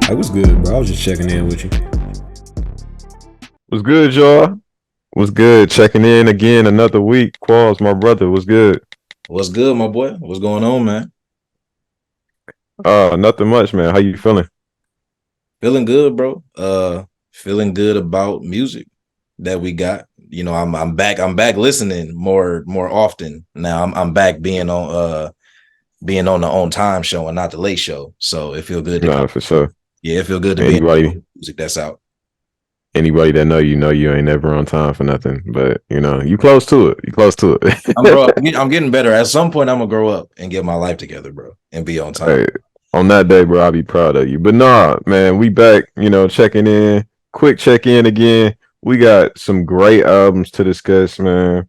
Hey, what's good, bro? I was just checking in with you. What's good, y'all? What's good? Checking in again another week. Qualls, my brother. What's good? What's good, my boy? What's going on, man? Nothing much, man. How you feeling? Feeling good, bro. Feeling good about music that we got. I'm back. I'm back listening more often now. I'm back being on the on time show and not the late show. So it feel good to Nah, for sure. it feel good to be in Anybody, music that's out. anybody that know you ain't never on time for nothing. But you close to it. You close to I'm bro. it. I'm getting better. At some point, I'm gonna grow up and get my life together, bro, and be on time. Hey, on that day, bro, I'll be proud of you. But nah, man, we back. Checking in. Quick check in again. We got some great albums to discuss, man.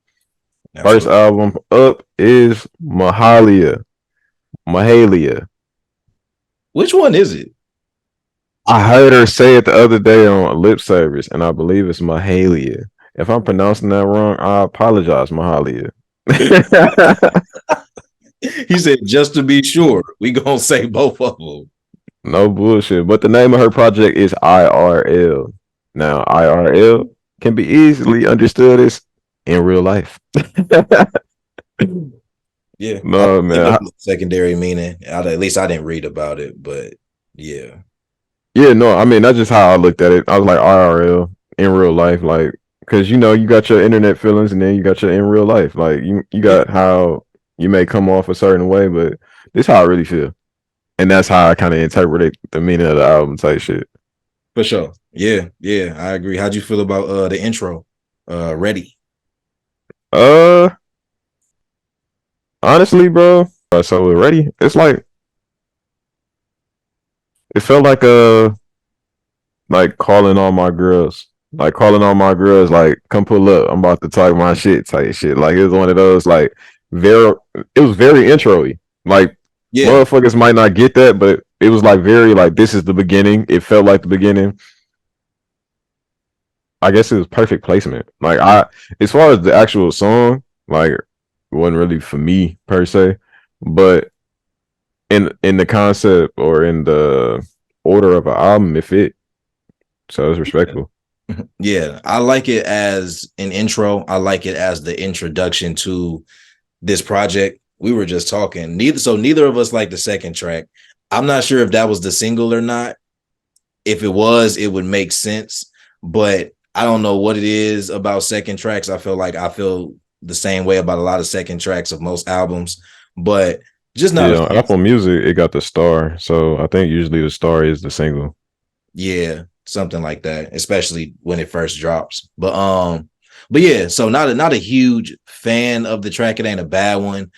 First Absolutely. album up is Mahalia. Which one is it? I heard her say it the other day on lip service, and I believe it's Mahalia. If I'm pronouncing that wrong, I apologize, Mahalia. He said, just to be sure, we gonna say both of them. No bullshit. But the name of her project is IRL. Now, IRL can be easily understood as in real life. Yeah, I No, think man. of secondary meaning. At least I didn't read about it, but yeah, Yeah, no, I mean, that's just how I looked at it. I was like, IRL, in real life. Like, because, you got your internet feelings and then you got your in real life. Like, you yeah, got how you may come off a certain way, but this is how I really feel. And that's how I kind of interpreted the meaning of the album type shit. for sure. Yeah, yeah, I agree. How'd you feel about the intro? Ready? Uh, Honestly, bro. So we're ready. It's like it felt like calling all my girls. Like calling all my girls, like, come pull up. I'm about to talk my shit type shit. Like it was one of those like very it was very intro-y. Like Yeah, motherfuckers might not get that, but it was like very like this is the beginning. It felt like the beginning. I guess it was perfect placement. Like as far as the actual song, like it wasn't really for me per se, but in the concept or in the order of an album, it fit. So it's respectable. yeah. I like it as an intro. I like it as the introduction to this project. We were just talking. Neither of us like the second track. I'm not sure if that was the single or not. If it was, it would make sense. But I don't know what it is about second tracks. I feel the same way about a lot of second tracks of most albums, but just not a Yeah, on fan. Apple Music, it got the star. So I think usually the star is the single. Yeah, something like that, especially when it first drops. But yeah, so not a huge fan of the track. It ain't a bad one.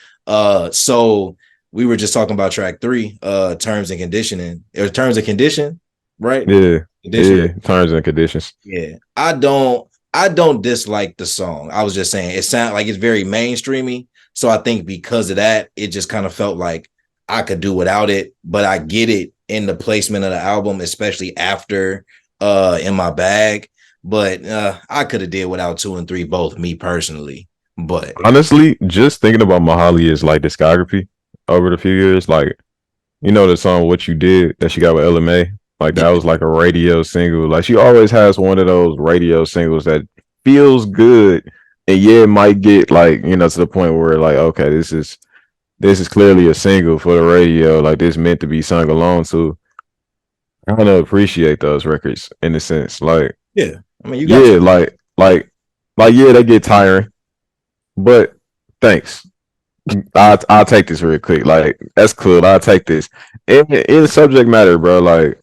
So we were just talking about track three, terms and conditioning, or terms and condition, right? Yeah, Condition. yeah. Terms and conditions. Yeah, I don't dislike the song. I was just saying it sounds like it's very mainstreamy. So I think because of that, it just kind of felt like I could do without it. But I get it in the placement of the album, especially after in my bag. But I could have did without two and three both, me personally. But Honestly, just thinking about Mahalia's like discography over the few years, like the song "What You Did" that she got with LMA, like that yeah, was like a radio single. Like she always has one of those radio singles that feels good, and yeah, it might get like to the point where like okay, this is clearly a single for the radio, like this meant to be sung along to. I kind of appreciate those records in a sense, like yeah. I mean, you got yeah, your like yeah, they get tiring, but thanks. I'll take this real quick. Like that's cool. I'll take this. In subject matter, bro. Like,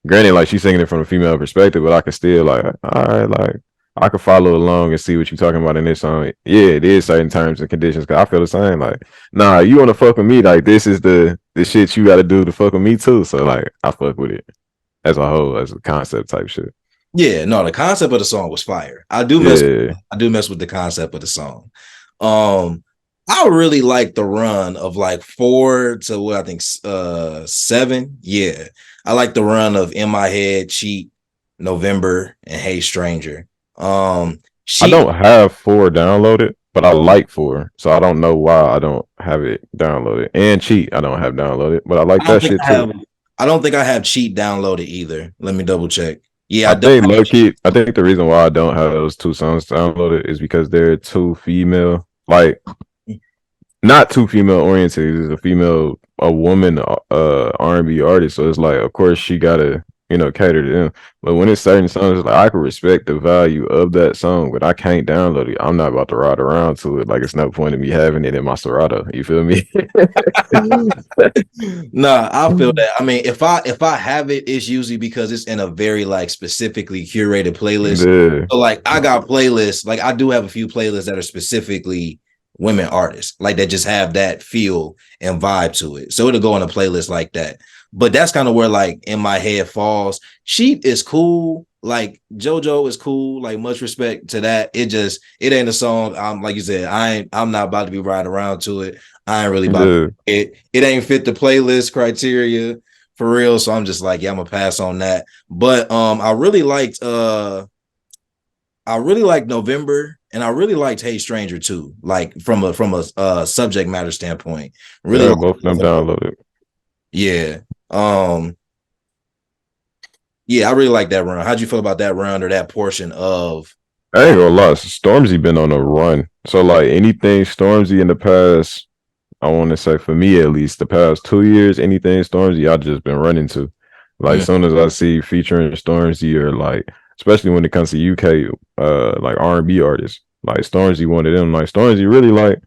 granted, like she's singing it from a female perspective, but I can still like, all right, like I can follow along and see what you're talking about in this song. Yeah, it is certain terms and conditions. Cause I feel the same. Like, nah, you want to fuck with me? Like, this is the shit you got to do to fuck with me too. So like, I fuck with it as a whole, as a concept type shit. yeah. No, the concept of the song was fire. Yeah, I do mess with the concept of the song. Um, I really like the run of like four to what I think seven. Yeah. I like the run of In My Head, Cheat, November, and Hey Stranger. I Cheat, don't have four downloaded, but I like four, so I don't know why I don't have it downloaded. And cheat, I don't have downloaded, but I like I don't that think shit I have too. I don't think I have Cheat downloaded either. Let me double check. Yeah, I I don't think have low key. I think the reason why I don't have those two songs downloaded is because they're too female. Like not too female oriented. It's a woman, R&B artist. So it's like, of course, she gotta, cater to them. But when it's certain songs, it's like I can respect the value of that song, but I can't download it. I'm not about to ride around to it. Like it's no point in me having it in my Serato. You feel me? Nah, I feel that. I mean, if I have it, it's usually because it's in a very like specifically curated playlist. Yeah, So like I got playlists, like I do have a few playlists that are specifically women artists, like that just have that feel and vibe to it. So it'll go on a playlist like that. But that's kind of where like in my head falls. Sheep is cool. Like JoJo is cool. Like much respect to that. It ain't a song. I'm like you said, I'm not about to be riding around to it. I ain't really about yeah. it ain't fit the playlist criteria for real. So I'm just like, yeah, I'm gonna pass on that. But I really liked November and I really liked Hey Stranger too. Like from a subject matter standpoint. Really Yeah, like both of them November. downloaded. Yeah. Um yeah, I really like that round. How'd you feel about that round or that portion of I ain't gonna lie, Stormzy been on a run. So like anything Stormzy in the past, I want to say for me at least, the past 2 years, anything Stormzy, I just been running to. Like as mm, soon as I see featuring Stormzy or like, especially when it comes to UK, like R&B artists, like Stormzy one of them. Like Stormzy really like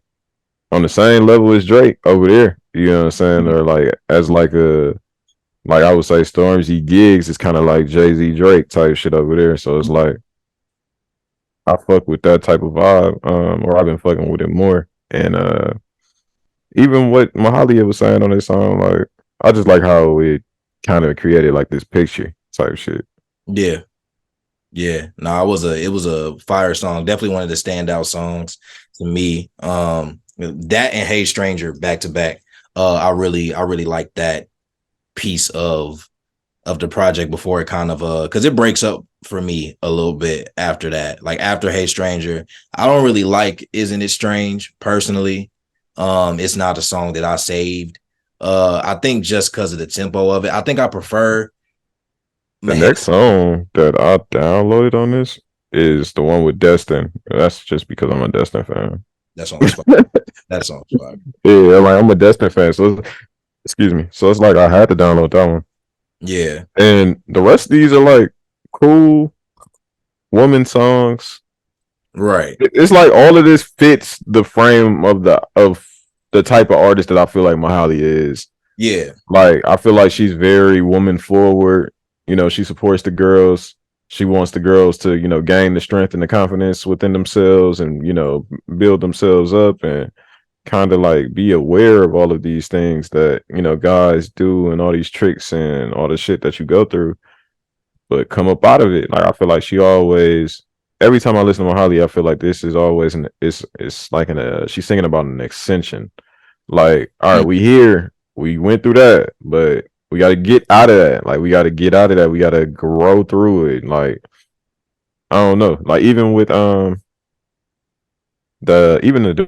on the same level as Drake over there. You know what I'm saying? Or like as like I would say Stormzy gigs is kind of like Jay-Z Drake type shit over there. So it's like I fuck with that type of vibe, or I've been fucking with it more. And even what Mahalia was saying on this song, like I just like how it kind of created like this picture type shit. yeah. Yeah, no, it was a fire song. Definitely one of the standout songs to me. That and Hey Stranger back to back. I really like that piece of the project before it kind of because it breaks up for me a little bit after that. Like after Hey Stranger, I don't really like Isn't It Strange personally. It's not a song that I saved. I think just because of the tempo of it, I think I prefer The Mahalia. next song that I downloaded on this is the one with Destin. That's just because I'm a Destin fan. That song's fire. That song's fire. Yeah, like I'm a Destin fan, so excuse me. So it's like I had to download that one. Yeah. And the rest of these are like cool woman songs. Right. It's like all of this fits the frame of the type of artist that I feel like Mahalia is. Yeah. Like I feel like she's very woman forward. She supports the girls. She wants the girls to, gain the strength and the confidence within themselves and, build themselves up and kind of like be aware of all of these things that, guys do and all these tricks and all the shit that you go through, but come up out of it. Like I feel like she always every time I listen to Mahalia, I feel like this is always it's like she's singing about an ascension. Like, all right, we here, we went through that, but we got to get out of that. Like, we got to get out of that. We got to grow through it. Like, I don't know. Like, even with the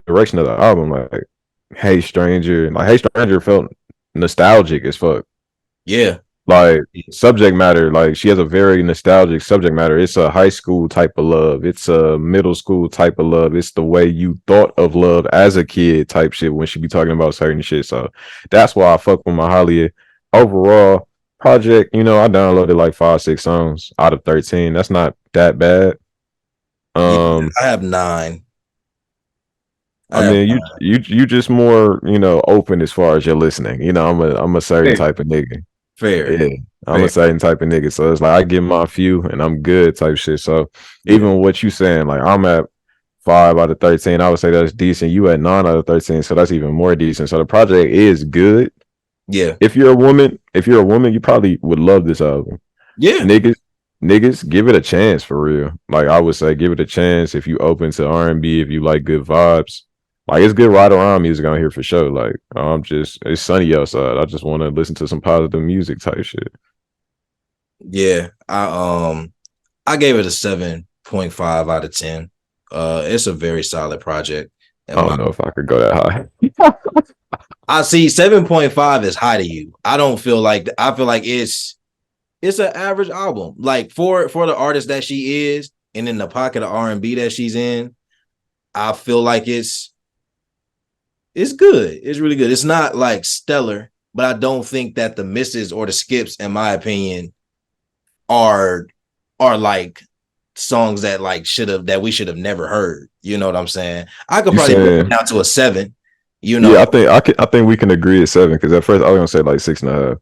direction of the album, like, Hey Stranger, like Hey Stranger felt nostalgic as fuck. Yeah. Like subject matter, like she has a very nostalgic subject matter. It's a high school type of love. It's a middle school type of love. It's the way you thought of love as a kid type shit when she be talking about certain shit. So that's why I fuck with Mahalia. Overall, project, I downloaded like 5, 6 songs out of 13. That's not that bad. Yeah. Um, I have nine. I I have mean, you just more, open as far as you're listening. I'm a certain fair. type of nigga. Fair. Yeah, I'm a Fair. certain type of nigga. So it's like I get my few and I'm good type shit. So Yeah. even what you saying, like I'm at 5 out of 13, I would say that's decent. You at 9 out of 13, so that's even more decent. So the project is good. Yeah. If you're a woman, you probably would love this album. Yeah. Niggas, give it a chance for real. Like I would say, give it a chance if you open to R&B, if you like good vibes. Like it's good ride around music on here for sure. Like it's sunny outside. I just want to listen to some positive music type shit. Yeah. I gave it a 7.5 out of 10. It's a very solid project. I And don't know if I could go that high. I see 7.5 is high to you. I don't feel like I feel like it's an average album. Like for the artist that she is, and in the pocket of R&B that she's in, I feel like it's good. It's really good. It's not like stellar, but I don't think that the misses or the skips, in my opinion, are like songs that like we should have never heard. You know what I'm saying? I could You probably bring it saying? down to a 7. You Yeah, know, I think we can agree at 7 because at first I was gonna say like 6.5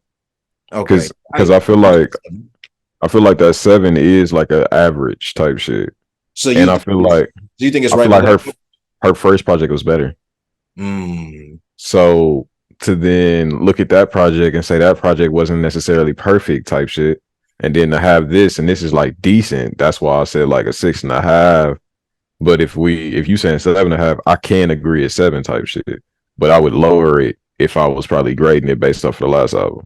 okay. because I feel like that 7 is like an average type shit, So and you I think feel like do you think it's I right feel like below? her first project was better. Mm, So to then look at that project and say that project wasn't necessarily perfect type shit, and then to have this and this is like decent. That's why I said like a 6.5. But if you saying 7.5, I can agree at 7 type shit. But I would lower it if I was probably grading it based off of the last album.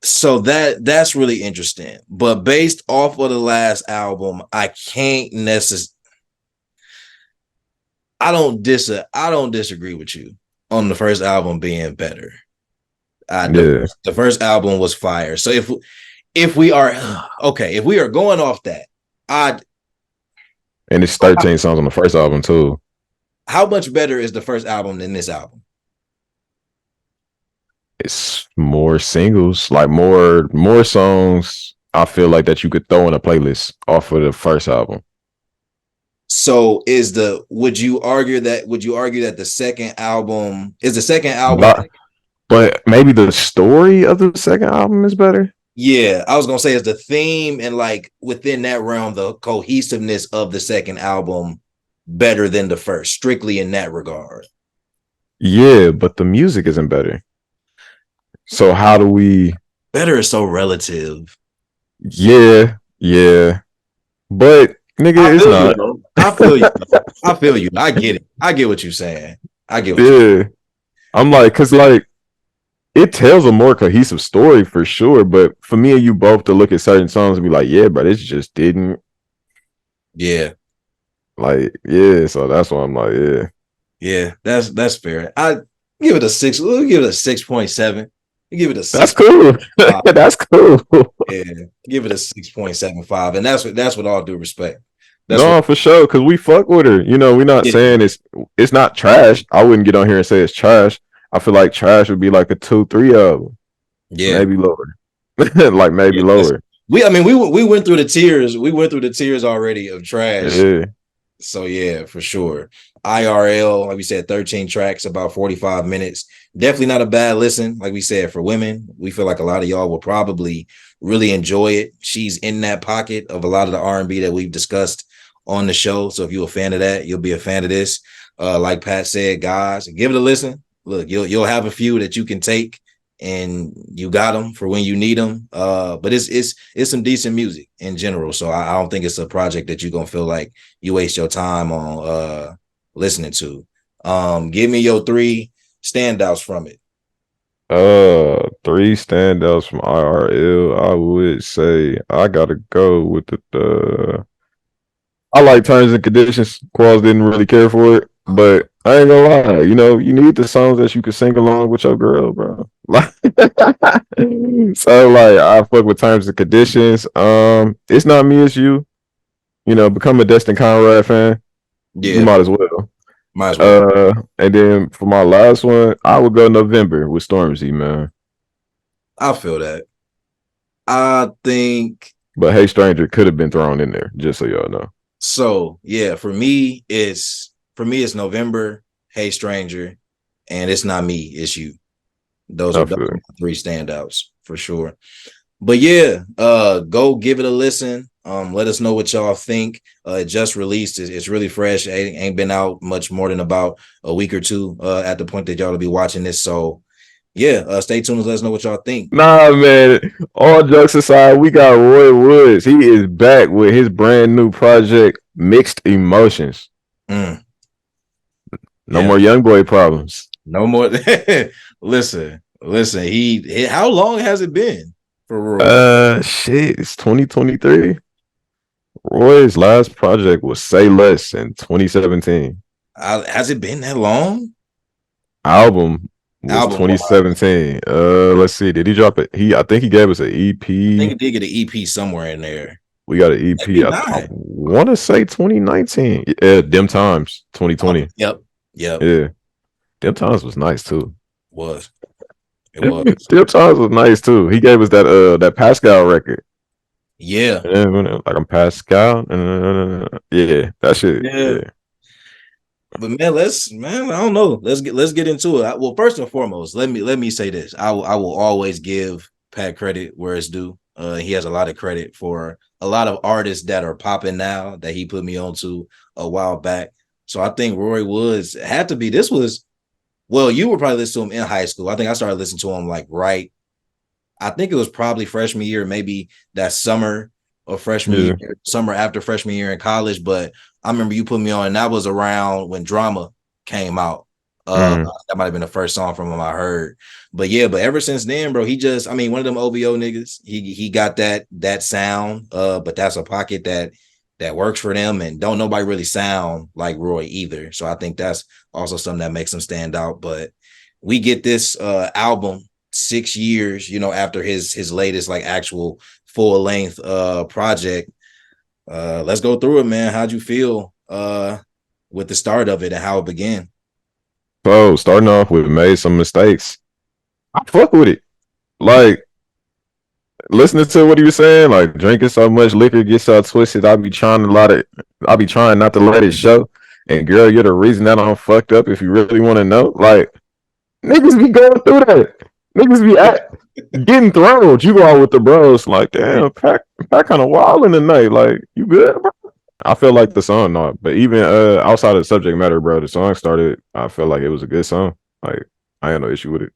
so that's really interesting. But based off of the last album, I can't necessarily I don't disagree with you on the first album being better. Yeah, The first album was fire. So if we are okay, if we are going off that, I and it's 13 songs on the first album too. how much better is the first album than this album? It's more singles, like more songs. I feel like that you could throw in a playlist off of the first album. So would you argue that the second album is the second album? But but maybe the story of the second album is better. Yeah, I was gonna say is the theme and like within that realm, the cohesiveness of the second album better than the first, strictly in that regard. Yeah, but the music isn't better. So how do we? Better is so relative. Yeah, yeah, but I nigga, it's feel you not. though. I feel you. I feel you. I get it. I get what you're saying. I get what you. Yeah, I'm like, cause like it tells a more cohesive story for sure. But for me and you both to look at certain songs and be like, yeah, but it just didn't Yeah, like, yeah. So that's why I'm like, yeah, yeah. That's fair. I give it a 6. We'll give it a 6.7. Give it a that's 6. cool. That's cool. Yeah, give it a 6.75, and that's with all due respect. That's what. No, for sure, because we fuck with her. You know, we're not Yeah, saying it's not trash. I wouldn't get on here and say it's trash. I feel like trash would be like a 2, 3 album, yeah, maybe lower, like maybe yeah. lower. I mean, we went through the tiers. We went through the tiers already of trash. Yeah, So yeah, for sure. IRL, like we said, 13 tracks, about 45 minutes. Definitely not a bad listen. Like we said, for women, we feel like a lot of y'all will probably really enjoy it. She's in that pocket of a lot of the R&B that we've discussed on the show. So if you're a fan of that, you'll be a fan of this. Like Pat said, guys, give it a listen. Look, you'll have a few that you can take and you got them for when you need them. But it's some decent music in general. So I don't think it's a project that you're gonna feel like you waste your time on listening to. Give me your 3 standouts from it. 3 standouts from IRL. I would say I gotta go with the I like terms and conditions. Qualls didn't really care for it, but I ain't gonna lie. You know, you need the songs that you can sing along with your girl, bro. Like, so like I fuck with terms and conditions. It's not me, it's you. You know, become a Destin Conrad fan. You Yeah, might as well. might as well. And then for my last one, I would go November with Stormzy, man. I feel that. I think But Hey Stranger could have been thrown in there, just so y'all know. so. Yeah, for me it's November, Hey Stranger, and It's Not Me, It's You. I Those feel are my 3 standouts for sure. But yeah, go give it a listen. Let us know what y'all think. It just released. It's really fresh. It ain't been out much more than about a week or two at the point that y'all will be watching this. So yeah, stay tuned and let us know what y'all think. Nah, man. All jokes aside, we got Roy Woods. He is back with his brand new project, Mixed Emotions. Mm, No yeah, more young boy problems. no more. listen. How long has it been for Roy? Shit, it's 2023. Roy's last project was Say Less in 2017. Has it been that long? Album was album. 2017. Let's see. Did he drop it? I think he gave us an I think EP. it did get an EP somewhere in there. We got an EP. Maybe I not. want to say 2019. Yeah, Them Times 2020. Yep. Yep. Yeah, Them Times was nice too. Was. It was. Them Times was nice too. He gave us that Pascal record. Yeah. Yeah, like I'm Pascal. Yeah, that shit. Yeah. Yeah. But man, I don't know. Let's get into it. Well, first and foremost, let me say this. I will always give Pat credit where it's due. He has a lot of credit for a lot of artists that are popping now that he put me onto a while back. So I think Roy Woods had to be. This was well, you were probably listening to him in high school. I think I started listening to him like right. I think it was probably freshman year, maybe that summer or freshman Yeah. year, summer after freshman year in college. But I remember you put me on, and that was around when Drama came out. That might have been the first song from him I heard. But yeah, but ever since then, bro, he just, I mean, one of them OVO niggas. He got that sound. But that's a pocket that works for them, and don't nobody really sound like Roy either. So I think that's also something that makes him stand out. But we get this album 6 years, after his latest like actual full length project. Let's go through it, man. How'd you feel with the start of it and how it began? So starting off, we made some mistakes. I fuck with it. Like listening to what he was saying, like drinking so much liquor gets so twisted. I be trying not to let it show. And girl, you're the reason that I'm fucked up. If you really want to know, like niggas be going through that. Niggas be getting thrown. You go out with the bros, like damn, pack kind of wild in the night. Like you good, bro? I feel like the song not, but even outside of the subject matter, bro, the song started. I felt like it was a good song. Like I had no issue with it.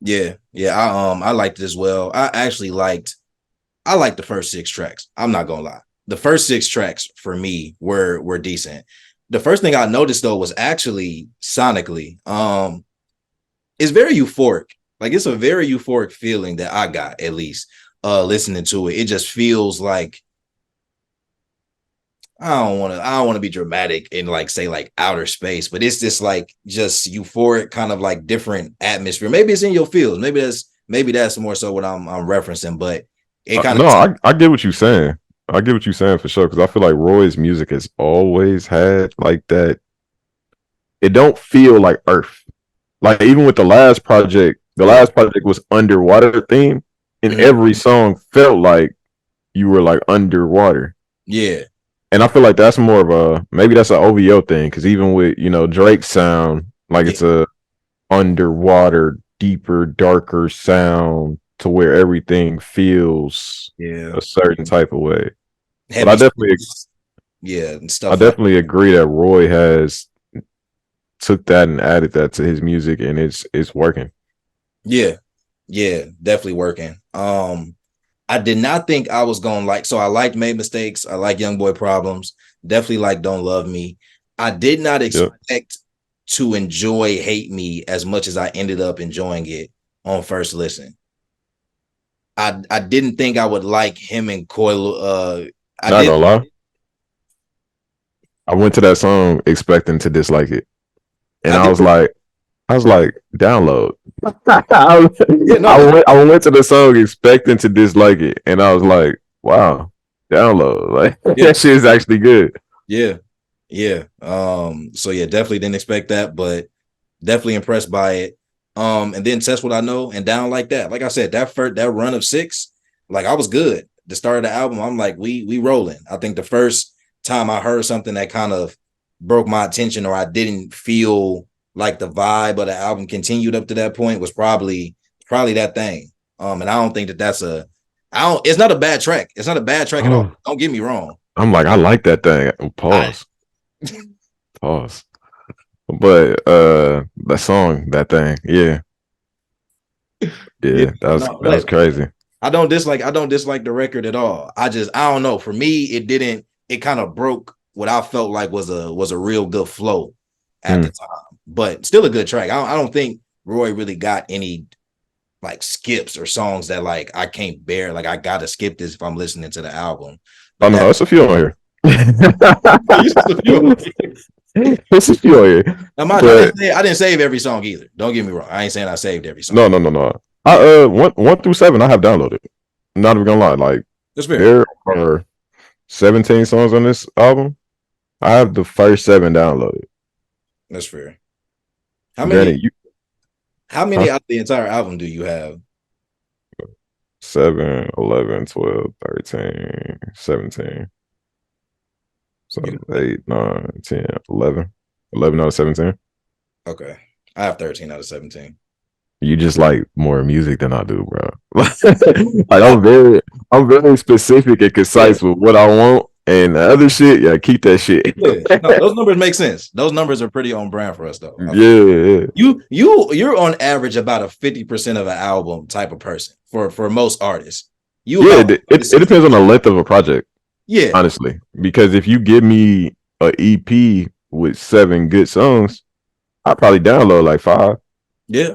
Yeah. I liked it as well. I liked the first 6 tracks. I'm not gonna lie. The first 6 tracks for me were decent. The first thing I noticed though was actually sonically, it's very euphoric. Like it's a very euphoric feeling that I got, at least listening to it. It just feels like I don't want to be dramatic and like say like outer space, but it's just like just euphoric, kind of like different atmosphere. Maybe it's in your field. Maybe that's more so what I'm referencing, but it kind of I get what you're saying. I get what you're saying for sure, because I feel like Roy's music has always had like that. It don't feel like Earth. Like even with the last project was underwater theme, and every song felt like you were like underwater. Yeah. And I feel like that's more of maybe that's an OVO thing, because even with Drake's sound, like it's a underwater, deeper, darker sound to where everything feels a certain type of way. Heavy But and I stuff definitely agree that Roy has took that and added that to his music, and it's working. Yeah, definitely working. I did not think I was going to like, so I liked Made Mistakes. I like Young Boy Problems. Definitely like Don't Love Me. I did not expect to enjoy Hate Me as much as I ended up enjoying it on first listen. I didn't think I would like him and Coil. Not gonna lie, I went to that song expecting to dislike it, and I was like, download. I went to the song expecting to dislike it, and I was like, wow, download. Like that shit is actually good. Yeah. So yeah, definitely didn't expect that, but definitely impressed by it. And then Test What I Know and Down Like That. Like I said, that run of 6, like I was good. The start of the album, I'm like, we rolling. I think the first time I heard something that kind of broke my attention, or I didn't feel like the vibe of the album continued up to that point, was probably that thing. And I don't think it's not a bad track. It's not a bad track at all. Don't get me wrong. I'm like, I like that thing. Pause. But that song, that thing, yeah, that was crazy. I don't dislike the record at all. I don't know. For me, it kind of broke what I felt like was a real good flow at the time, but still a good track. I don't think Roy really got any like skips or songs that like I can't bear. Like I gotta skip this if I'm listening to the album. But no, it's a few on here. Insecure. Now, mind you, But I didn't save every song either. Don't get me wrong. I ain't saying I saved every song. no. I one through seven I have downloaded. I'm not even gonna lie. Like That's fair. there are 17 songs on this album. I have the first seven downloaded. That's fair. How many? Granted, you How many huh? out of the entire album do you have? 7, 11, 12, 13, 17. So You 8, 9, 10, 11. 11 out of 17. okay? I have 13 out of 17. You just like more music than I do, bro. like Oh, I'm very specific and yeah, concise with what I want, and the other shit, yeah, keep that shit. yeah. No, those numbers make sense. Those numbers are pretty on brand for us, though. Yeah. You're on average about a 50% of an album type of person for most artists. You Yeah, about it depends on the length of a project, yeah, honestly. Because if you give me a EP with 7 good songs, I probably download like 5. yeah.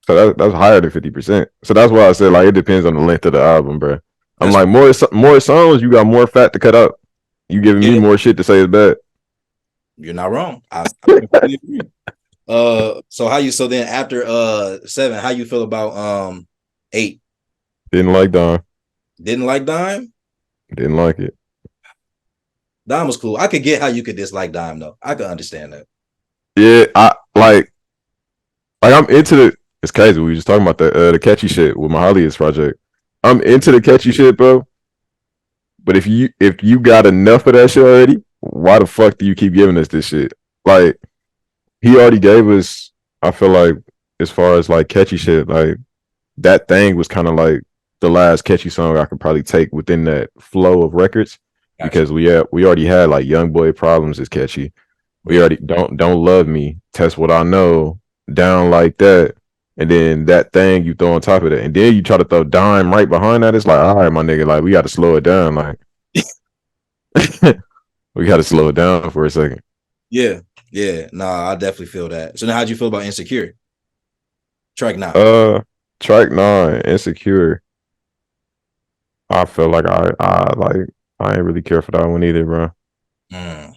So that's higher than 50%. So that's why I said like it depends on the length of the album, bro. I'm That's like more songs, you got more fat to cut out. You giving me yeah. more shit to say is bad. You're not wrong. I completely agree. So how you so then after 7, how you feel about 8? Didn't like Don. Didn't like Dime? Didn't like it. Dime was cool. I could get how you could dislike Dime though. I could understand that. Yeah, I like I'm into the. It's crazy. We were just talking about the catchy shit with Mahalia's project. I'm into the catchy shit, bro. But if you got enough of that shit already, why the fuck do you keep giving us this shit? Like he already gave us. I feel like as far as like catchy shit, like that thing was kind of like the last catchy song I could probably take within that flow of records Gotcha. because we already had like Young Boy Problems is catchy. We Yeah. already don't love me. Test what I know. Down like that. And then that thing you throw on top of that. And then you try to throw Dime right behind that. It's like, all right, my nigga, like we got to slow it down. Like we got to slow it down for a second. Yeah. Yeah. Nah, I definitely feel that. So now how'd you feel about Insecure? Track 9. Uh, Track 9, Insecure. I feel like I ain't really care for that one either, bro. Mm.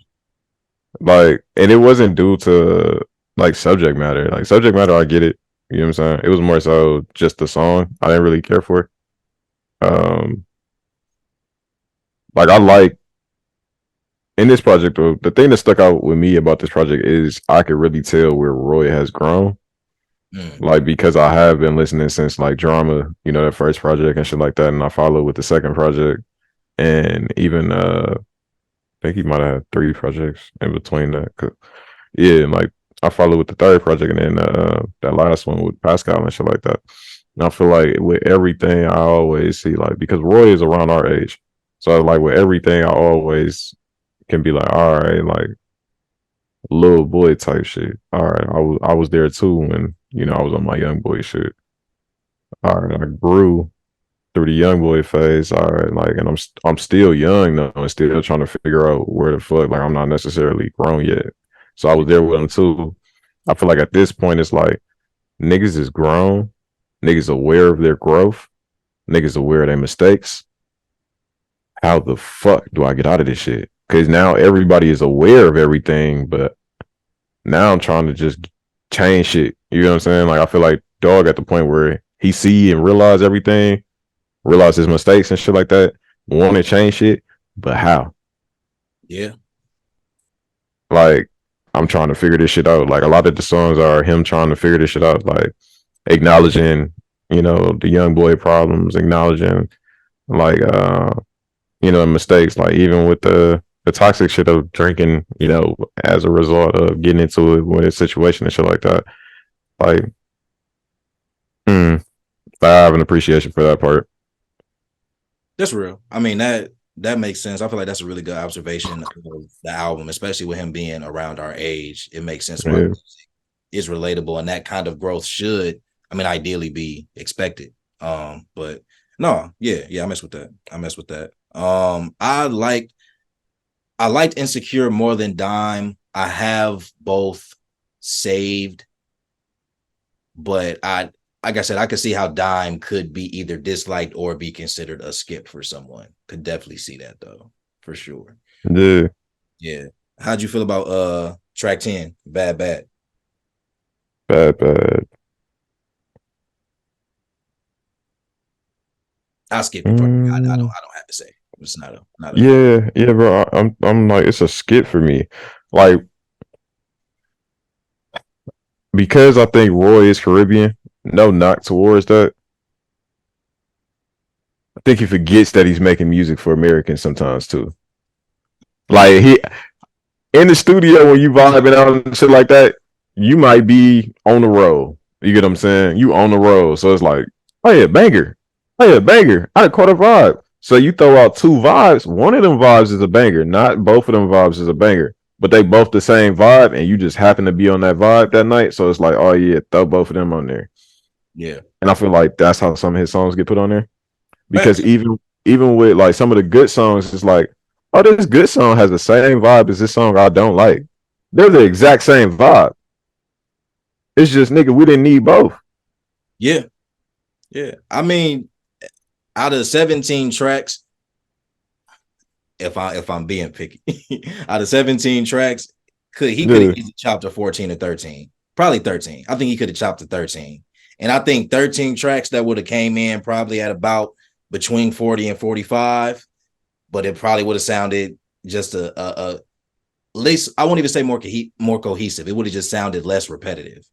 Like, and it wasn't due to like subject matter. Like subject matter, I get it. You know what I'm saying? It was more so just the song. I didn't really care for it. Um, like I like in this project, the thing that stuck out with me about this project is I could really tell where Roy has grown. Mm. Like because I have been listening since like Drama, you know, that first project and shit like that, and I followed with the second project, and even I think he might have had 3 projects in between that. Yeah, and like I followed with the third project, and then that last one with Pascal and shit like that. And I feel like with everything, I always see like because Roy is around our age, so like with everything, I always can be like, all right, like little boy type shit. All right, I was there too when I was on my young boy shit. All right, I grew through the young boy phase. All right, like, and I'm still young though, and still trying to figure out where the fuck. Like, I'm not necessarily grown yet, so I was there with him too. I feel like at this point, it's like niggas is grown, niggas aware of their growth, niggas aware of their mistakes. How the fuck do I get out of this shit? Because now everybody is aware of everything, but now I'm trying to just change shit. You know what I'm saying? Like I feel like dog at the point where he see and realize everything, realize his mistakes and shit like that, want to change shit, but how? Yeah. Like I'm trying to figure this shit out. Like a lot of the songs are him trying to figure this shit out, like acknowledging, the young boy problems, acknowledging like mistakes, like even with the toxic shit of drinking, as a result of getting into it with a situation and shit like that. Like, I have an appreciation for that part. That's real. I mean, that makes sense. I feel like that's a really good observation of the album, especially with him being around our age. It makes sense why Yeah. music is relatable, and that kind of growth should, I mean, ideally be expected. But no, yeah, I mess with that. I liked Insecure more than Dime. I have both saved, but like I said, I could see how Dime could be either disliked or be considered a skip for someone. Could definitely see that though, for sure. Yeah. Yeah. How'd you feel about track 10, Bad Bad? Bad. I'll skip the part. I Mm, don't have to say. It's not a fan. yeah, bro. I'm like, it's a skip for me. Like, because I think Roy is Caribbean, no knock towards that. I think he forgets that he's making music for Americans sometimes too. Yeah. Like he in the studio when you vibing out and shit like that, you might be on the road. You get what I'm saying? You on the road. So it's like, oh yeah, banger. Oh yeah, banger. I caught a vibe. So you throw out two vibes. One of them vibes is a banger. Not both of them vibes is a banger. But they both the same vibe, and you just happen to be on that vibe that night. So it's like, oh yeah, throw both of them on there. Yeah. And I feel like that's how some of his songs get put on there. Because Facts. even with like some of the good songs, it's like, oh, this good song has the same vibe as this song I don't like. They're the exact same vibe. It's just nigga, we didn't need both. Yeah. Yeah. I mean, out of 17 tracks, if I'm being picky, out of 17 tracks, he could have Yeah, easily chopped to 14 or 13. Probably 13. I think he could have chopped to 13. And I think 13 tracks that would have came in probably at about between 40 and 45, but it probably would have sounded just a least, I won't even say more cohesive. It would have just sounded less repetitive.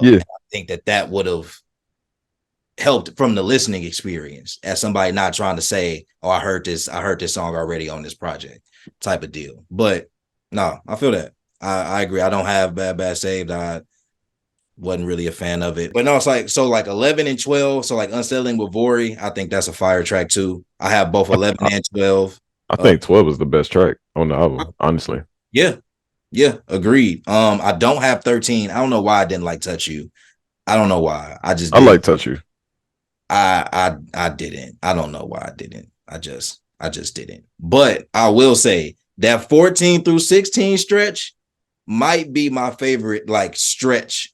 yeah, I think that would have helped from the listening experience as somebody not trying to say, "Oh, I heard this song already on this project," type of deal. But no, I feel that. I agree. I don't have Bad saved. I wasn't really a fan of it. But no, it's like so like 11 and 12. So like Unsettling with Vori, I think that's a fire track too. I have both 11 I, and 12. I Uh, think 12 is the best track on the album. Honestly, yeah, yeah, agreed. I don't have 13. I don't know why I didn't like Touch You. I don't know why. I just I did. like Touch You. I didn't. I don't know why I didn't. I just didn't. But I will say that 14 through 16 stretch might be my favorite like stretch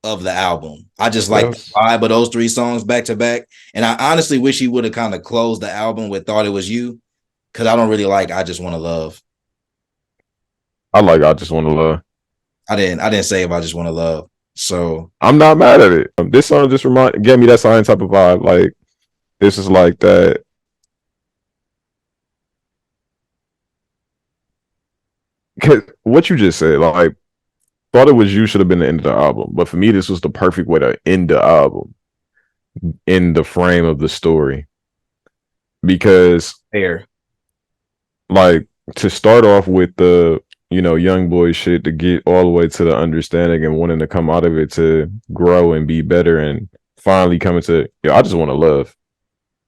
of the album. I just like the That's vibe of those three songs back to back. And I honestly wish he would have kind of closed the album with Thought It Was You. Cause I don't really like I Just Wanna Love. I like. I just want to love. I didn't say if I Just Wanna Love. So I'm not mad at it. This song just gave me that same type of vibe. Like this is like that. Cause what you just said, like thought it was you should have been the end of the album, but for me, this was the perfect way to end the album in the frame of the story because fair. like to start off with the young boy shit to get all the way to the understanding and wanting to come out of it to grow and be better and finally coming to I just want to love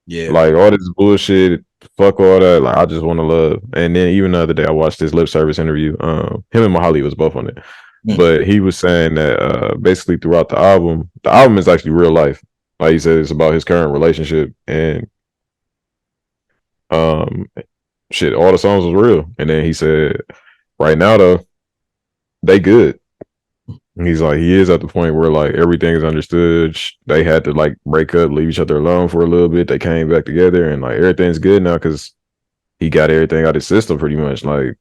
Yeah. like all this bullshit, fuck all that, like I just want to love. And then even the other day I watched this lip service interview, him and Mahalia was both on it, Mm. but he was saying that basically throughout the album is actually real life. Like he said, it's about his current relationship and um shit, all the songs was real. And then he said, right now though, they good. He's like, he is at the point where like everything is understood. They had to like break up, leave each other alone for a little bit. They came back together, and like everything's good now because he got everything out of his system pretty much. Like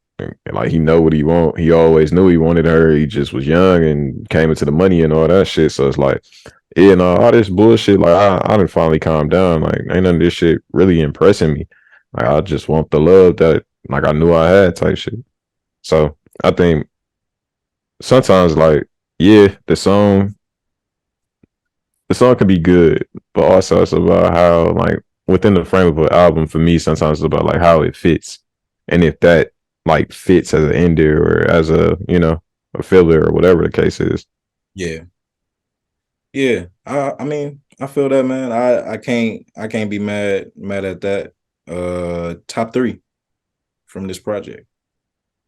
he know what he want. He always knew he wanted her. He just was young and came into the money and all that shit. So it's like, yeah, no, all this bullshit. Like I didn't finally calm down. Like ain't none of this shit really impressing me. Like I just want the love that like I knew I had type shit. So I think sometimes like yeah, the song can be good, but also it's about how like within the frame of an album for me sometimes it's about like how it fits. And if that like fits as an ender or as a filler or whatever the case is. Yeah. Yeah, I mean, I feel that, man. I can't be mad at that. Top three from this project.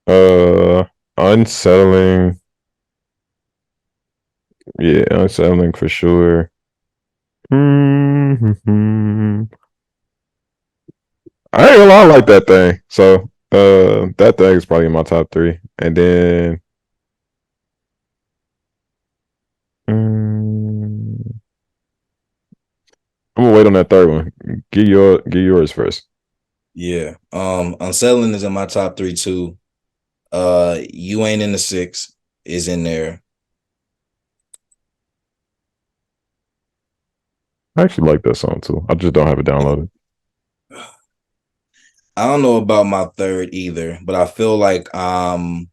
Uh Unsettling. Yeah, unsettling for sure. Hmm. I ain't gonna lie, I like that thing. So that thing is probably in my top three. And then mm, I'm gonna wait on that third one. Get yours first. Yeah. Unsettling is in my top three too. You Ain't in the Six is in there. I actually like that song too. I just don't have it downloaded. I don't know about my third either, but I feel like I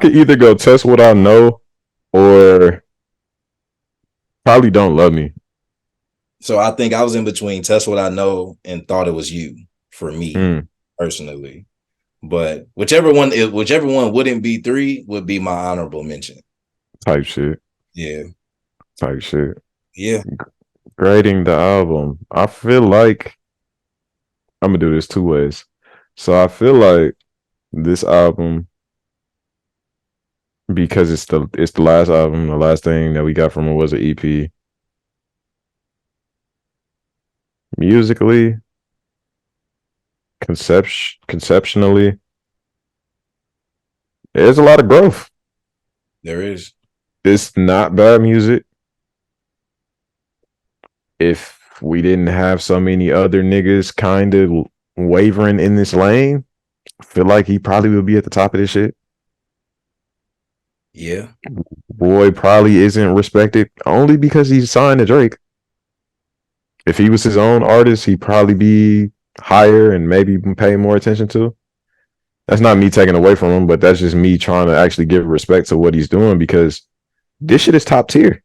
could either go Test What I Know or Probably Don't Love Me. so I think I was in between Test What I Know and Thought It Was You for me Mm, personally. But whichever one wouldn't be 3 would be my honorable mention. type shit. Yeah. Type shit. Yeah. Grading the album. I feel like I'm gonna do this two ways. So I feel like this album, because it's the last album, the last thing that we got from it was an EP. Musically, conceptually, there's a lot of growth. There is. It's not bad music. If we didn't have so many other niggas kind of wavering in this lane, I feel like he probably would be at the top of this shit. Yeah. Roy probably isn't respected only because he's signed to Drake. If he was his own artist, he'd probably be higher and maybe pay more attention to. That's not me taking away from him, but that's just me trying to actually give respect to what he's doing because this shit is top tier.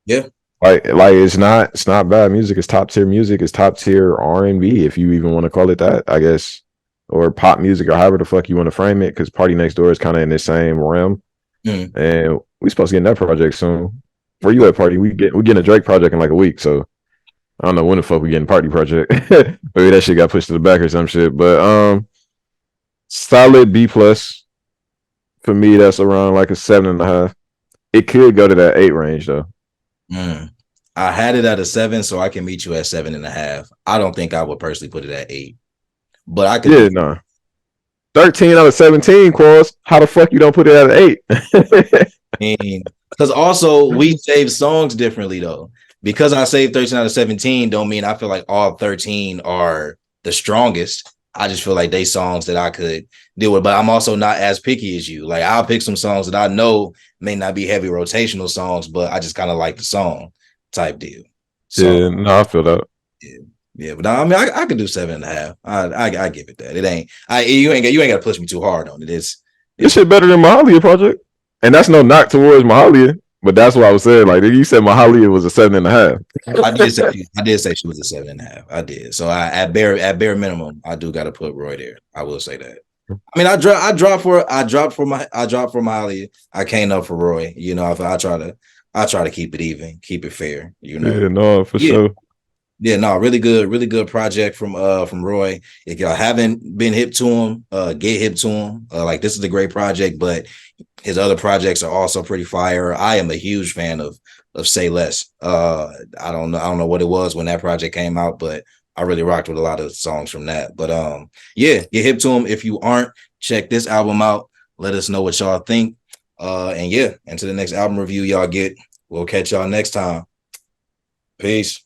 Yeah. Like it's not bad music. It's top tier music. It's top tier R&B, if you even want to call it that, I guess, or pop music, or however the fuck you want to frame it. Because Party Next Door is kind of in the same realm, and we supposed to get in that project soon. Where you at, Party? We getting a Drake project in like a week, so I don't know when the fuck we getting Party project. Maybe that shit got pushed to the back or some shit. But solid B plus for me. That's around like a 7.5. It could go to that 8 range though. I had it at a 7, so I can meet you at 7.5. I don't think I would personally put it at 8, but I could. Yeah, no. 13 out of 17, Quaz. How the fuck you don't put it at 8. Because also we save songs differently though. Because I saved 13 out of 17, don't mean I feel like all 13 are the strongest. I just feel like they songs that I could deal with, but I'm also not as picky as you. Like I'll pick some songs that I know may not be heavy rotational songs, but I just kind of like the song type deal. So Yeah, no, I feel that. yeah, but I mean, I could do 7.5. I give it that. It ain't. You ain't got to push me too hard on it. This shit better than Mahalia project, and that's no knock towards Mahalia, but that's what I was saying. Like you said, Mahalia was a 7.5. I did say she was a 7.5. I did. So at bare minimum, I do got to put Roy there. I will say that. I mean, I dropped for Mahalia. I came up for Roy. You know, I try to keep it even, keep it fair. You know. Yeah, no, for sure. Yeah, no, really good project from Roy. If y'all haven't been hip to him, get hip to him. Like this is a great project, but his other projects are also pretty fire. I am a huge fan of Say Less. I don't know what it was when that project came out, but I really rocked with a lot of songs from that. But yeah, get hip to him. If you aren't, check this album out. Let us know what y'all think. And yeah, until the next album review y'all get. We'll catch y'all next time. Peace.